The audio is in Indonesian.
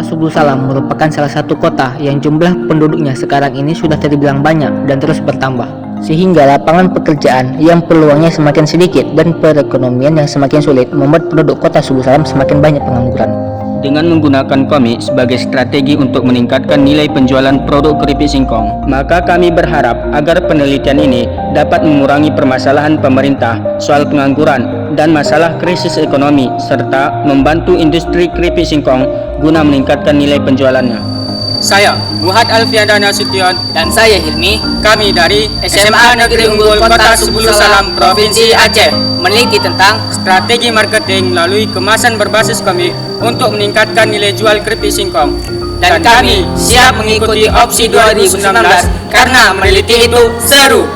Kota Subul Salam merupakan salah satu kota yang jumlah penduduknya sekarang ini sudah terbilang banyak dan terus bertambah, sehingga lapangan pekerjaan yang peluangnya semakin sedikit dan perekonomian yang semakin sulit membuat penduduk Kota Subul Salam semakin banyak pengangguran. Dengan menggunakan komik sebagai strategi untuk meningkatkan nilai penjualan produk keripik singkong, maka kami berharap agar penelitian ini dapat mengurangi permasalahan pemerintah soal pengangguran dan masalah krisis ekonomi, serta membantu industri keripik singkong guna meningkatkan nilai penjualannya. Saya, Muhammad Alfianda Nasution, dan saya Hilmi, kami dari SMA Negeri Unggul Kota Subul Salam, Provinsi Aceh, meneliti tentang strategi marketing melalui kemasan berbasis komik untuk meningkatkan nilai jual keripik singkong. dan kami siap mengikuti opsi 2019 karena meneliti itu seru.